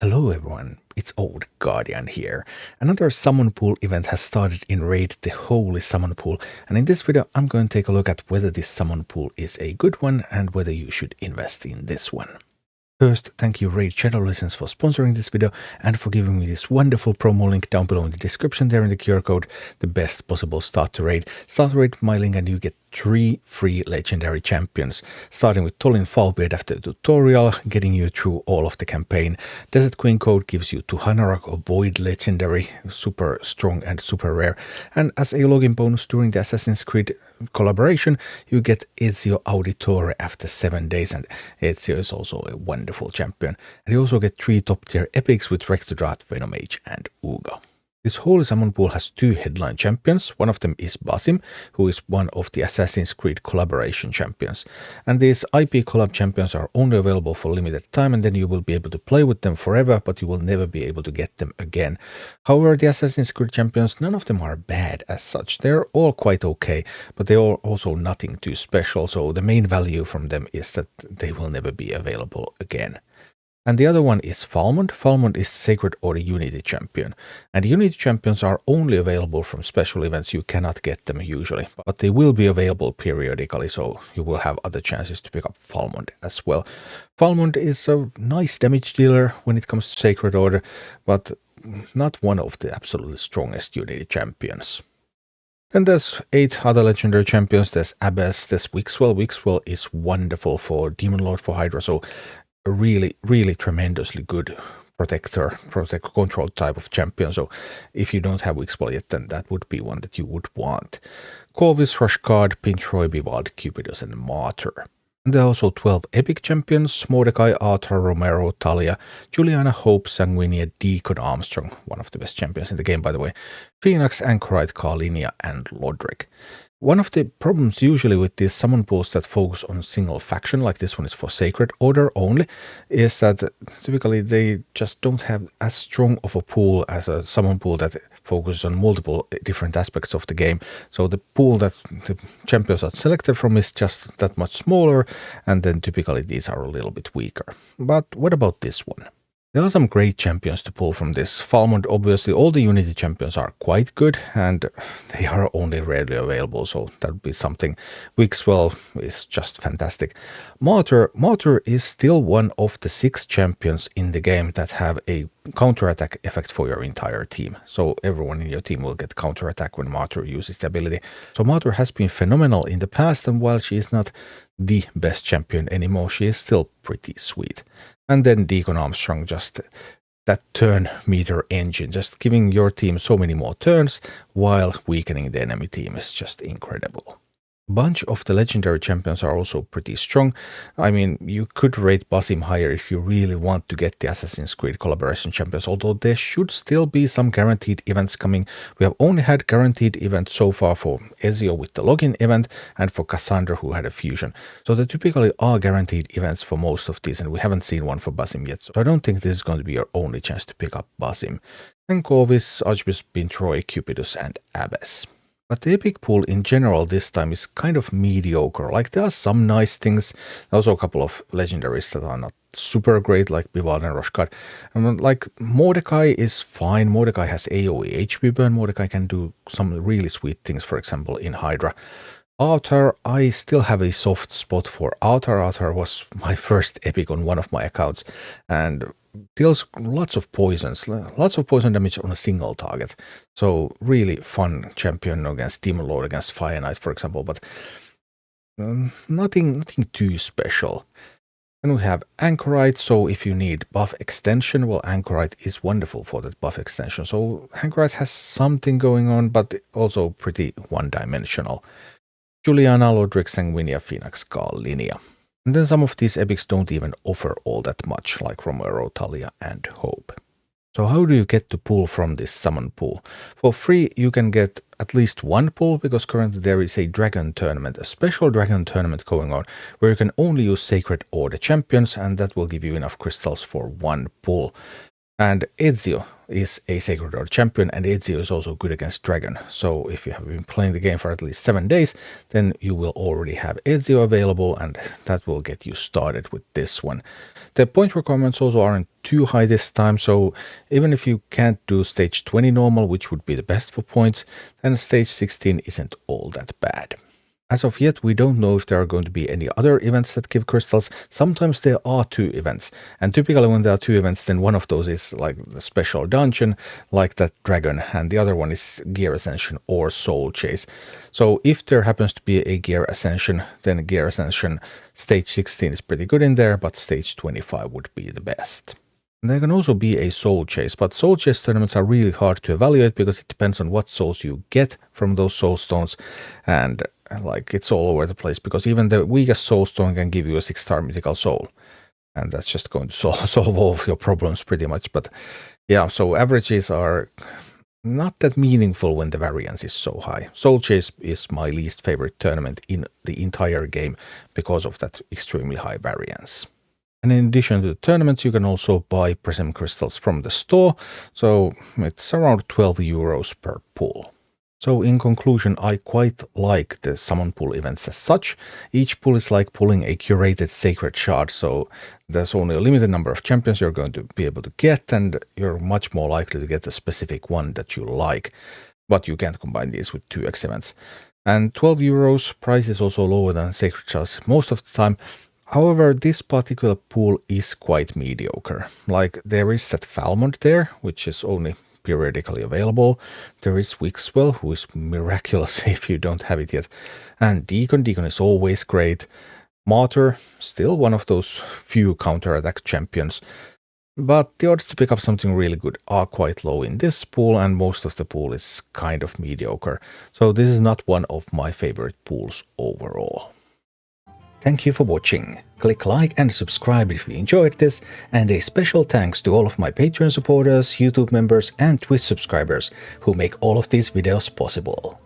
Hello everyone, it's Old Guardian here. Another summon pool event has started in Raid the Holy Summon Pool, and in this video I'm going to take a look at whether this summon pool is a good one and whether you should invest in this one. First, thank you Raid Shadow Legends for sponsoring this video and for giving me this wonderful promo link down below in the description there in the QR code, the best possible start to Raid. Start to Raid with my link and you get 3 free legendary champions, starting with Tholin Foulbeard after the tutorial, getting you through all of the campaign. DESERTQUEEN code gives you Tuhanarak or Void legendary, super strong and super rare. And as a login bonus during the Assassin's Creed collaboration, you get Ezio Auditore after 7 days, and Ezio is also a wonderful champion. And you also get 3 top tier epics with Rector Drath, Venomage and Uugo. This Holy Summon Pool has 2 headline champions. One of them is Basim, who is one of the Assassin's Creed collaboration champions. And these IP collab champions are only available for limited time, and then you will be able to play with them forever, but you will never be able to get them again. However, the Assassin's Creed champions, none of them are bad as such. They're all quite okay, but they are also nothing too special, so the main value from them is that they will never be available again. And the other one is Falmond. Falmond is the Sacred Order Unity champion. And Unity champions are only available from special events. You cannot get them usually, but they will be available periodically, so you will have other chances to pick up Falmond as well. Falmond is a nice damage dealer when it comes to Sacred Order, but not one of the absolutely strongest Unity champions. Then there's 8 other legendary champions. There's Abbas, there's Wixwell. Wixwell is wonderful for Demon Lord for Hydra, so a really tremendously good protect control type of champion. So if you don't have Wixwell yet, then that would be one that you would want. Corvus, Rushguard, Pintroy, Bivald, Cupidus and Martyr. And there are also 12 epic champions: Mordecai, Arthur, Romero, Talia, Juliana, Hope, Sanguinia, Deacon, Armstrong, one of the best champions in the game by the way, Phoenix, Anchorite, Carlinia and Lodric. One of the problems usually with these summon pools that focus on single faction, like this one is for Sacred Order only, is that typically they just don't have as strong of a pool as a summon pool that focuses on multiple different aspects of the game. So the pool that the champions are selected from is just that much smaller, and then typically these are a little bit weaker. But what about this one? There are some great champions to pull from this. Falmond, obviously, all the Unity champions are quite good, and they are only rarely available, so that would be something. Wixwell is just fantastic. Martyr is still one of the 6 champions in the game that have a counterattack effect for your entire team. So everyone in your team will get counterattack when Martyr uses the ability. So Martyr has been phenomenal in the past, and while she is not the best champion anymore, she is still pretty sweet. And then Deacon Armstrong, just that turn meter engine, just giving your team so many more turns while weakening the enemy team is just incredible. A bunch of the legendary champions are also pretty strong. I mean, you could rate Basim higher if you really want to get the Assassin's Creed collaboration champions, although there should still be some guaranteed events coming. We have only had guaranteed events so far for Ezio with the login event and for Cassandra who had a fusion. So there typically are guaranteed events for most of these, and we haven't seen one for Basim yet. So I don't think this is going to be your only chance to pick up Basim. And Corvus, Archbishop, Pintroy, Cupidus and Abbas. But the epic pool in general this time is kind of mediocre. Like, there are some nice things. There's also a couple of legendaries that are not super great, like Bivald and Rushguard. And like Mordecai is fine. Mordecai has AoE HP burn. Mordecai can do some really sweet things, for example, in Hydra. Arthur, I still have a soft spot for Arthur. Arthur was my first epic on one of my accounts and deals lots of poison damage on a single target. So really fun champion against Demon Lord, against Fire Knight, for example, but nothing too special. Then we have Anchorite, so if you need buff extension, well, Anchorite is wonderful for that buff extension. So Anchorite has something going on, but also pretty one-dimensional. Juliana, Lodric, Sanguinia, Phoenix, Carlinia. And then some of these epics don't even offer all that much, like Romero, Talia and Hope. So how do you get to pull from this summon pool? For free you can get at least one pull, because currently there is a dragon tournament, a special dragon tournament going on, where you can only use Sacred Order champions, and that will give you enough crystals for one pull. And Ezio is a Sacred Art champion, and Ezio is also good against Dragon. So if you have been playing the game for at least 7 days, then you will already have Ezio available, and that will get you started with this one. The point requirements also aren't too high this time, so even if you can't do stage 20 normal, which would be the best for points, then stage 16 isn't all that bad. As of yet, we don't know if there are going to be any other events that give crystals. Sometimes there are 2 events, and typically when there are 2 events, then one of those is like the special dungeon, like that dragon, and the other one is Gear Ascension or Soul Chase. So if there happens to be a Gear Ascension, then Gear Ascension stage 16 is pretty good in there, but stage 25 would be the best. And there can also be a soul chase, but soul chase tournaments are really hard to evaluate because it depends on what souls you get from those soul stones, and like it's all over the place because even the weakest soul stone can give you a 6-star mythical soul, and that's just going to solve all of your problems pretty much. But yeah, so averages are not that meaningful when the variance is so high. Soul Chase is my least favorite tournament in the entire game because of that extremely high variance. And in addition to the tournaments, you can also buy Prism Crystals from the store, so it's around 12 euros per pull. So in conclusion, I quite like the summon pool events as such. Each pool is like pulling a curated sacred shard, so there's only a limited number of champions you're going to be able to get, and you're much more likely to get a specific one that you like. But you can't combine these with 2x events. And 12 euros price is also lower than sacred shards most of the time. However, this particular pool is quite mediocre. Like, there is that Falmond there, which is only periodically available. There is Wixwell, who is miraculous if you don't have it yet. And Deacon is always great. Martyr, still one of those few counterattack champions. But the odds to pick up something really good are quite low in this pool, and most of the pool is kind of mediocre. So this is not one of my favorite pools overall. Thank you for watching. Click like and subscribe if you enjoyed this, and a special thanks to all of my Patreon supporters, YouTube members and Twitch subscribers who make all of these videos possible.